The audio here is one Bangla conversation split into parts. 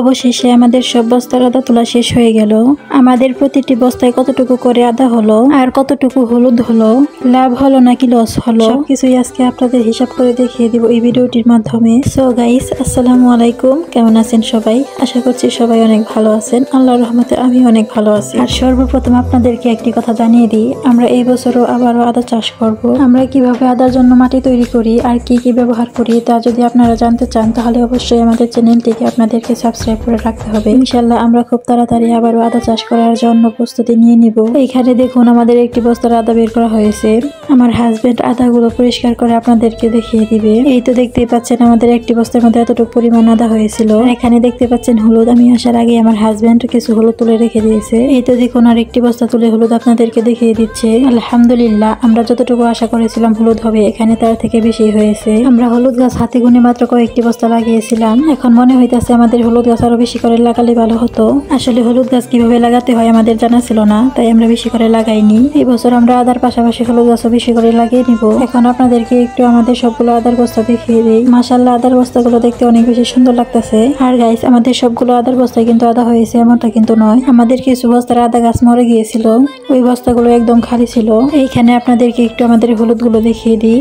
অবশেষে আমাদের সব বস্তার আদা তোলা শেষ হয়ে গেল। আমাদের প্রতিটি বস্তায় কতটুকু করে আদা হলো আর কতটুকু হলুদ হলো, লাভ হলো নাকি লস হলো, সবকিছুই আজকে আপনাদের হিসাব করে দেখিয়ে দিব এই ভিডিওটির মাধ্যমে। সো গাইস, আসসালামু আলাইকুম, কেমন আছেন সবাই? আশা করছি সবাই অনেক ভালো আছেন। আল্লাহর রহমতে আমি অনেক ভালো আছি। আর সর্বপ্রথম আপনাদেরকে একটি কথা জানিয়ে দিই, আমরা এই বছরও আবারও আদা চাষ করব। আমরা কিভাবে আদার জন্য মাটি তৈরি করি আর কি কি ব্যবহার করি তা যদি আপনারা জানতে চান তাহলে অবশ্যই আমাদের চ্যানেলটিকে আপনাদেরকে সাবস্ক্রাইব করে রাখতে হবে। ইনশাআল্লাহ আমরা খুব তাড়াতাড়ি আবারও আদা চাষ করার জন্য প্রস্তুতি নিয়ে নিব। এইখানে দেখুন আমাদের একটি বস্তার আদা বের করা হয়েছে। আমার হাজবেন্ড আদাগুলো পরিষ্কার করে আপনাদেরকে দেখিয়ে দিবে। এই তো দেখতেই পাচ্ছেন আমাদের একটি বস্তার মধ্যে এতটুকু পরিমাণ আদা হয়েছিল। এখানে দেখতে পাচ্ছেন হলুদ, আমি আসার আগে আমার হাজবেন্ড কিছু হলুদ তুলে রেখে দিয়েছে। এই তো দেখুন আর একটি বস্তা তুলে হলুদ আপনাদেরকে দেখিয়ে দিচ্ছে। আলহামদুলিল্লাহ, আমরা যতটুকু আশা করেছিলাম হলুদ হবে, এখানে তার থেকে বেশি হয়েছে। আমরা হলুদ গাছ হাতে গুনে মাত্র কয়েকটি বস্তা লাগিয়েছিলাম। এখন মনে হইতেছে আমাদের হলুদ গাছ আরো বেশি করে লাগালে ভালো হতো। আসলে হলুদ গাছ কিভাবে লাগাতে হয় আমাদের জানা ছিল না, তাই আমরা বেশি করে লাগাইনি। এই বছর আমরা আদার পাশাপাশি হলুদ গাছও বেশি করে লাগিয়ে নিব। এখন আপনাদেরকে একটু আমাদের সবগুলো আদার বস্তা দেখিয়ে দিই। মাশাআল্লাহ, আদার বস্তাগুলো দেখতে অনেক বেশি সুন্দর লাগতেছে। আর গাইস, আমাদের সবগুলো আদার বস্তায় কিন্তু আদা হয়েছে এমনটা কিন্তু নয়। আমাদের কিছু বস্তার আদা গাছ মরে গিয়েছিল, ওই বস্তাগুলো একদম খালি ছিল। এইখানে আপনাদেরকে একটু আমাদের হলুদগুলো দেখিয়ে দিই।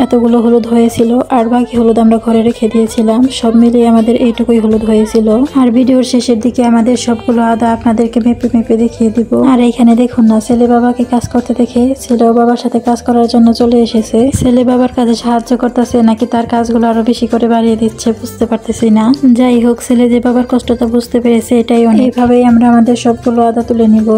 এতগুলো হলুদ হয়েছিল আর বাকি হলুদ আমরা ঘরে রেখে দিয়েছিলাম। সব মিলিয়ে আমাদের এইটুকুই হলুদ হয়েছিল। আর ভিডিওর শেষের দিকে আমাদের সবগুলো আদা আপনাদেরকে মেপে মেপে দেখিয়ে দিব। আর এইখানে দেখুন না, ছেলে বাবাকে কাজ করতে দেখে ছেলেও বাবার সাথে কাজ করার জন্য চলে এসেছে। ছেলে বাবার কাজে সাহায্য করতেছে নাকি তার কাজগুলো আরো বেশি করে বাড়িয়ে দিচ্ছে বুঝতে পারতেছি না। যাই হোক, ছেলে যে বাবার কষ্টটা বুঝতে পেরেছে এটাই অনেক। এইভাবেই আমরা আমাদের সবগুলো আদা তুলে নিব।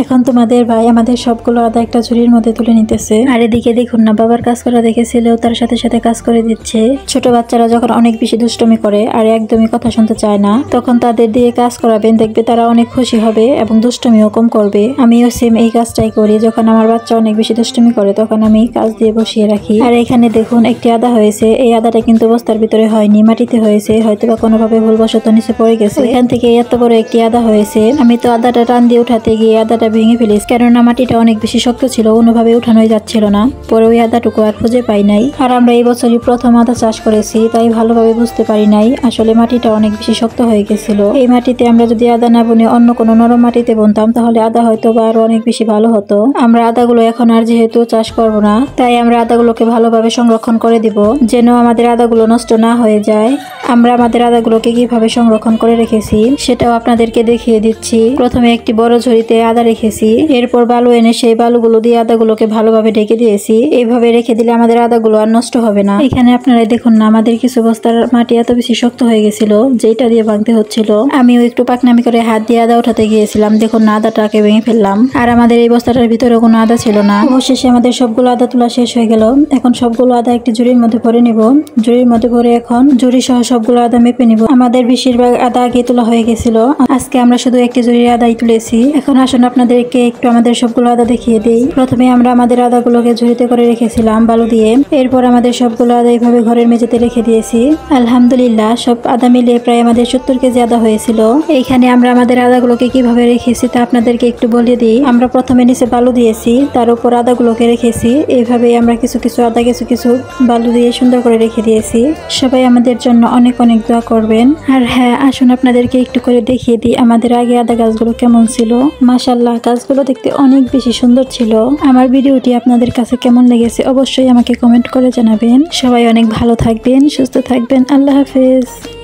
এখন তোমাদের ভাই আমাদের সবগুলো আদা একটা ঝুড়ির মধ্যে তুলে নিতেছে। আর এদিকে দেখুন না, বাবার কাজ করা দেখে ছেলেও তার সাথে সাথে কাজ করে দিচ্ছে। ছোট বাচ্চারা যখন অনেক বেশি দুষ্টমি করে আর একদমই কথা শুনতে চায় না, তখন তাদের দিয়ে কাজ করাবেন, দেখবে তারা অনেক খুশি হবে এবং দুষ্টমিও কম করবে। আমিও সেম এই কাজটাই করি। যখন আমার বাচ্চা অনেক বেশি দুষ্টমি করে তখন আমি কাজ দিয়ে বসিয়ে রাখি। আর এখানে দেখুন একটি আদা হয়েছে। এই আদাটা কিন্তু বস্তার ভিতরে হয়নি, মাটিতে হয়েছে। হয়তো বা কোনোভাবে ভুলবশত নিচে পড়ে গেছে। এখান থেকে এত বড় একটি আদা হয়েছে। আমি তো আদাটা টান দিয়ে উঠাতে গিয়ে আদাটা ভেঙে ফেলিস, কেননা মাটিটা অনেক বেশি শক্ত ছিল, কোনোভাবে উঠানোই যাচ্ছিল না। পরে ওই আদাটুকু আর খুঁজে পাই নাই। আর আমরা এই বছরই প্রথম আদা চাষ করেছি, তাই ভালোভাবে বুঝতে পারি নাই। আসলে মাটিটা অনেক বেশি শক্ত হয়ে গেছিল। এই মাটিতে আমরা যদি আদা না বুনে অন্য কোনো নরম মাটিতে বুনতাম তাহলে আদা হয়তো বা আরো অনেক বেশি ভালো হতো। আমরা আদাগুলো এখন আর যেহেতু চাষ করব না, তাই আমরা আদাগুলোকে ভালোভাবে সংরক্ষণ করে দিব, যেন আমাদের আদাগুলো নষ্ট না হয়ে যায়। আমরা আমাদের আদাগুলোকে কিভাবে সংরক্ষণ করে রেখেছি সেটাও আপনাদেরকে দেখিয়ে দিচ্ছি। প্রথমে একটি বড় ঝুড়িতে আদা রেখেছি, এরপর বালু এনে সেই বালুগুলো দিয়ে আদাগুলোকে ভালোভাবে ঢেকে দিয়েছি। এইভাবে রেখে দিলে আমাদের আদাগুলো আর নষ্ট হবে না। এখানে আপনারা দেখুন না, আমাদের কিছু বস্তার মাটি এত বেশি শক্ত হয়ে গেছিল যেটা দিয়ে ভাঙতে হচ্ছিল। আমিও একটু পাকনামি করে হাত দিয়ে আদা উঠাতে গিয়েছিলাম, দেখুন না আদাটাকে ভেঙে ফেললাম। আর আমাদের এই বস্তাটার ভিতরে কোনো আদা ছিল না। অবশেষে আমাদের সবগুলো আদা তোলা শেষ হয়ে গেল। এখন সবগুলো আদা একটি ঝুড়ির মধ্যে ভরে নিব। ঝুড়ির মধ্যে ভরে এখন ঝুড়ি সহ সবগুলো আদা মেপে নিব। আমাদের বেশিরভাগ আদা আগে তোলা হয়ে গেছিল, আজকে আমরা শুধু একটি ঝুড়ির আদাই তুলেছি। এখন আসুন আপনাদেরকে একটু আমাদের সবগুলো আদা দেখিয়ে দিই। প্রথমে আমরা আমাদের আদাগুলোকে ঝুড়িতে করে রেখেছিলাম বালু দিয়ে। এরপর আমাদের সবগুলো আদা এইভাবে ঘরের মেঝেতে রেখে দিয়েছি। আলহামদুলিল্লাহ, সব আদা মিলিয়ে প্রায় আমাদের 70 কেজি আদা হয়েছিল। এইখানে আমরা আমাদের আদাগুলোকে কিভাবে রেখেছি তা আপনাদেরকে একটু বলে দিই। আমরা প্রথমে নিচে বালু দিয়েছি, তার উপর আদাগুলোকে রেখেছি। এইভাবেই আমরা কিছু কিছু আদা কিছু কিছু বালু দিয়ে সুন্দর করে রেখে দিয়েছি। সবাই আমাদের জন্য অনেক অনেক দোয়া করবেন। আর হ্যাঁ, আসুন আপনাদেরকে একটু করে দেখিয়ে দিই আমাদের আগে আদা গাছগুলো কেমন ছিল। মাশাআল্লাহ, গাছগুলো দেখতে অনেক বেশি সুন্দর ছিল। আমার ভিডিওটি আপনাদের কাছে কেমন লেগেছে অবশ্যই আমাকে কমেন্ট করে জানাবেন। সবাই অনেক ভালো থাকবেন, সুস্থ থাকবেন। আল্লাহ হাফেজ।